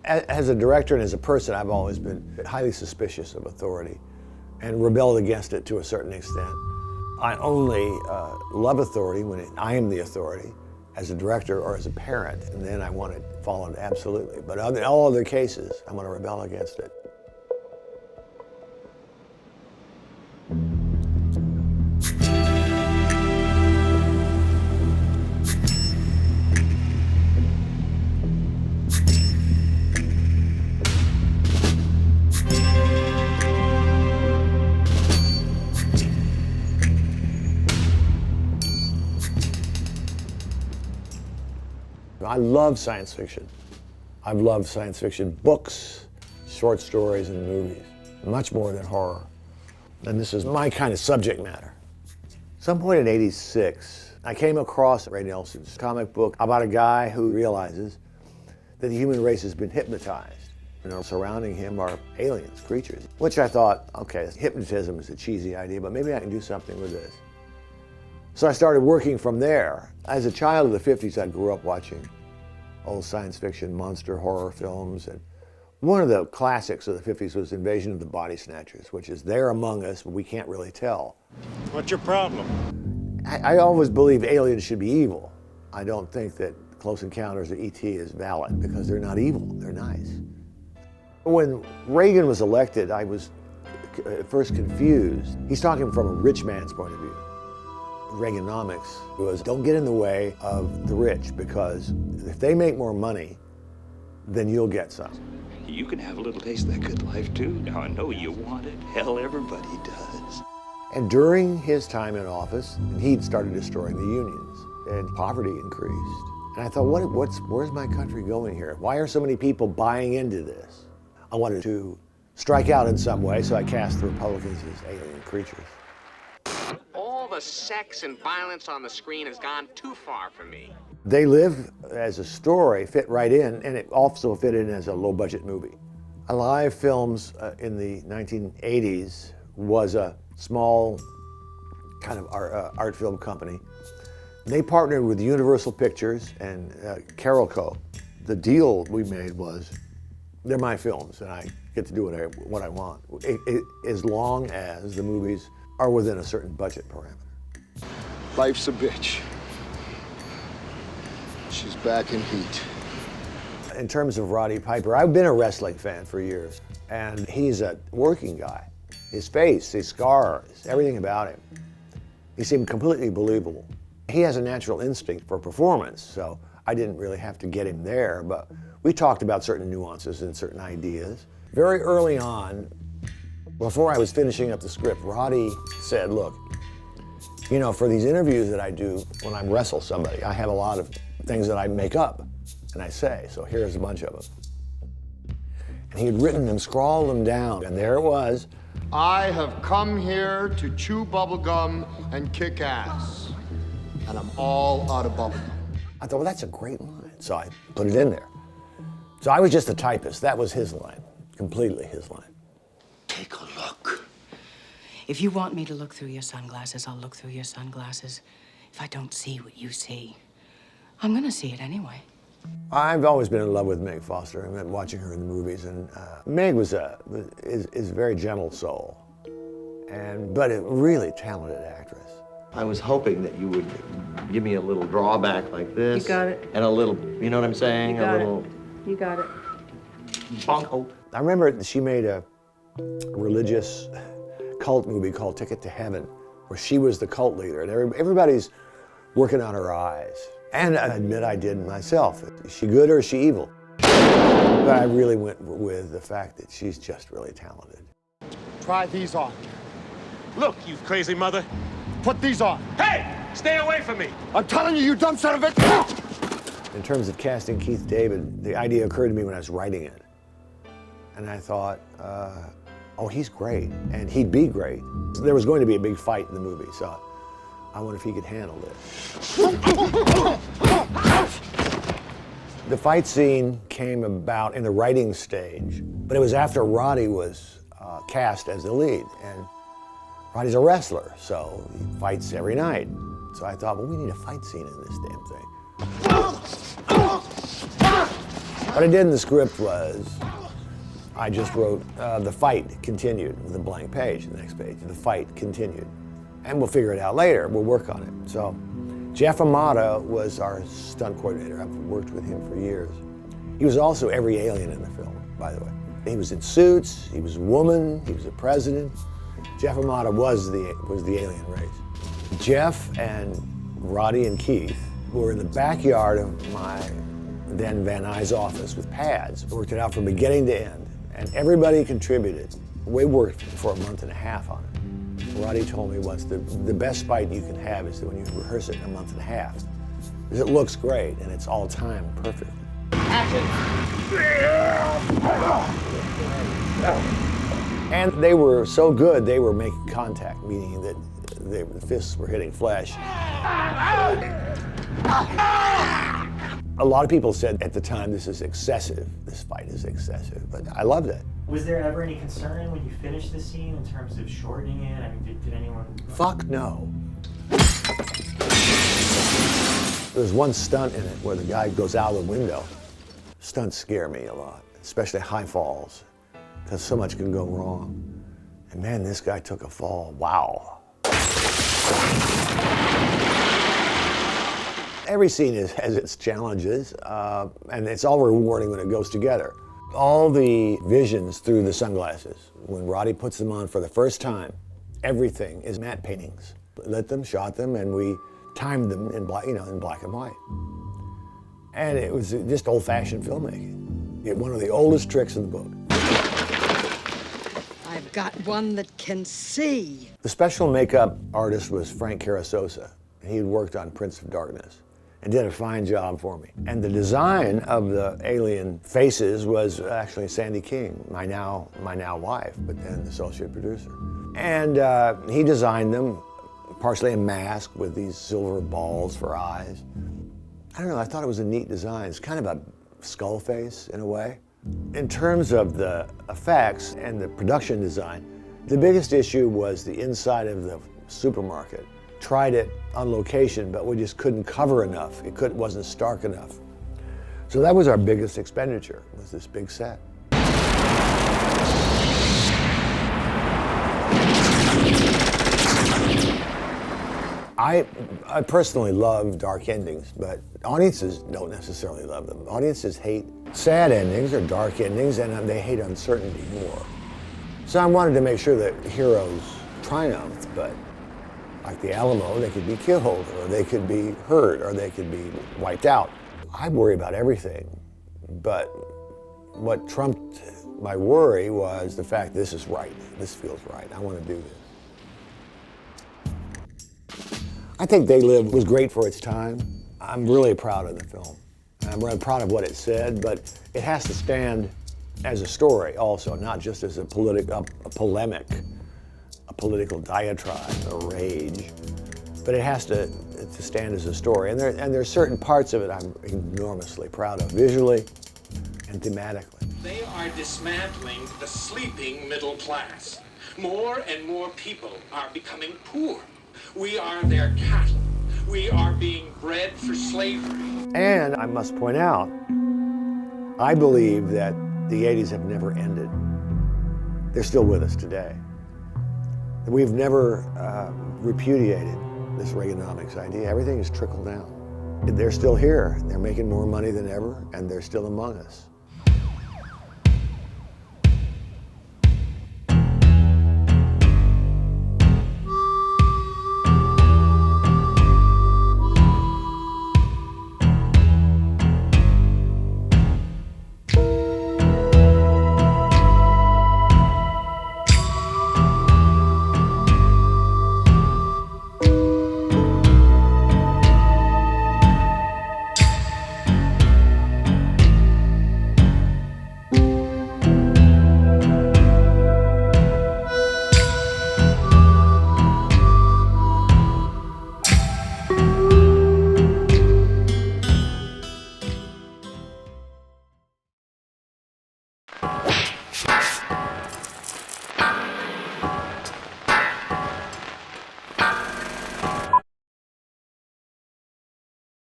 As a director and as a person, I've always been highly suspicious of authority and rebelled against it to a certain extent. I only love authority when I am the authority, as a director or as a parent, and then I want it followed absolutely. But in all other cases, I want to rebel against it. I love science fiction. I've loved science fiction books, short stories, and movies, much more than horror. And this is my kind of subject matter. Some point in '86, I came across Ray Nelson's comic book about a guy who realizes that the human race has been hypnotized. Surrounding him are aliens, creatures, which I thought, okay, hypnotism is a cheesy idea, but maybe I can do something with this. So I started working from there. As a child of the '50s, I grew up watching old science fiction, monster horror films, and one of the classics of the '50s was Invasion of the Body Snatchers, which is there among us, but we can't really tell. What's your problem? I always believe aliens should be evil. I don't think that Close Encounters of E.T. is valid because they're not evil, they're nice. When Reagan was elected, I was at first confused. He's talking from a rich man's point of view. Reaganomics was, don't get in the way of the rich, because if they make more money, then you'll get some. You can have a little taste of that good life too. Now I know you want it. Hell, everybody does. And during his time in office, he'd started destroying the unions, and poverty increased. And I thought, where's my country going here? Why are so many people buying into this? I wanted to strike out in some way, so I cast the Republicans as alien creatures. All the sex and violence on the screen has gone too far for me. They Live as a story fit right in, and it also fit in as a low-budget movie. Alive Films in the 1980s was a small kind of art film company. They partnered with Universal Pictures and Carolco. The deal we made was, they're my films, and I get to do what I want, as long as the movies are within a certain budget parameter. Life's a bitch. She's back in heat. In terms of Roddy Piper, I've been a wrestling fan for years, and he's a working guy. His face, his scars, everything about him, he seemed completely believable. He has a natural instinct for performance, so I didn't really have to get him there, but we talked about certain nuances and certain ideas. Very early on, before I was finishing up the script, Roddy said, look, you know, for these interviews that I do when I wrestle somebody, I have a lot of things that I make up and I say, so here's a bunch of them. And he had written them, scrawled them down, and there it was. I have come here to chew bubblegum and kick ass. And I'm all out of bubblegum. I thought, well, that's a great line. So I put it in there. So I was just a typist. That was his line, completely his line. Take a look. If you want me to look through your sunglasses, I'll look through your sunglasses. If I don't see what you see, I'm gonna see it anyway. I've always been in love with Meg Foster. I mean, watching her in the movies, and Meg is a very gentle soul, but a really talented actress. I was hoping that you would give me a little drawback like this. You got it. And a little, you know what I'm saying? You got a little. You got it. Bonk. I remember she made a religious cult movie called Ticket to Heaven, where she was the cult leader, and everybody's working on her eyes. And I admit I did myself. Is she good or is she evil? But I really went with the fact that she's just really talented. Try these on. Look, you crazy mother. Put these on. Hey, stay away from me. I'm telling you, you dumb son of a... In terms of casting Keith David, the idea occurred to me when I was writing it. And I thought, oh, he's great, and he'd be great. There was going to be a big fight in the movie, so I wonder if he could handle this. The fight scene came about in the writing stage, but it was after Roddy was cast as the lead. And Roddy's a wrestler, so he fights every night. So I thought, well, we need a fight scene in this damn thing. What I did in the script was, I just wrote, the fight continued with a blank page, the next page, the fight continued. And we'll figure it out later, we'll work on it. So, Jeff Amata was our stunt coordinator. I've worked with him for years. He was also every alien in the film, by the way. He was in suits, he was a woman, he was a president. Jeff Amata was the alien race. Jeff and Roddy and Keith were in the backyard of my then Van Nuys office with pads. Worked it out from beginning to end. And everybody contributed. We worked for a month and a half on it. Roddy told me once, the best fight you can have is when you rehearse it in a month and a half. Because it looks great and it's all timed perfect. And they were so good, they were making contact, meaning that the fists were hitting flesh. A lot of people said at the time, this is excessive. This fight is excessive, but I loved it. Was there ever any concern when you finished the scene in terms of shortening it? I mean, did anyone... Fuck no. There's one stunt in it where the guy goes out of the window. Stunts scare me a lot, especially high falls, because so much can go wrong. And man, this guy took a fall. Wow. Every scene has its challenges, and it's all rewarding when it goes together. All the visions through the sunglasses, when Roddy puts them on for the first time, everything is matte paintings. Lit them, shot them, and we timed them in black, in black and white. And it was just old-fashioned filmmaking. One of the oldest tricks in the book. I've got one that can see. The special makeup artist was Frank Carasosa. He had worked on Prince of Darkness and did a fine job for me. And the design of the alien faces was actually Sandy King, my now wife, but then the associate producer. And he designed them, partially a mask with these silver balls for eyes. I don't know, I thought it was a neat design. It's kind of a skull face in a way. In terms of the effects and the production design, the biggest issue was the inside of the supermarket. Tried it on location, but we just couldn't cover enough. It wasn't stark enough. So that was our biggest expenditure, was this big set. I personally love dark endings, but audiences don't necessarily love them. Audiences hate sad endings or dark endings, and they hate uncertainty more. So I wanted to make sure that heroes triumphed, but like the Alamo, they could be killed, or they could be hurt, or they could be wiped out. I worry about everything, but what trumped my worry was the fact this is right. This feels right. I want to do this. I think They Live was great for its time. I'm really proud of the film. I'm really proud of what it said, but it has to stand as a story also, not just as a polemic, a political diatribe, a rage, but it has to stand as a story. And there's certain parts of it I'm enormously proud of, visually and thematically. They are dismantling the sleeping middle class. More and more people are becoming poor. We are their cattle. We are being bred for slavery. And I must point out, I believe that the 80s have never ended. They're still with us today. We've never repudiated this Reaganomics idea. Everything has trickled down. They're still here. They're making more money than ever, and they're still among us.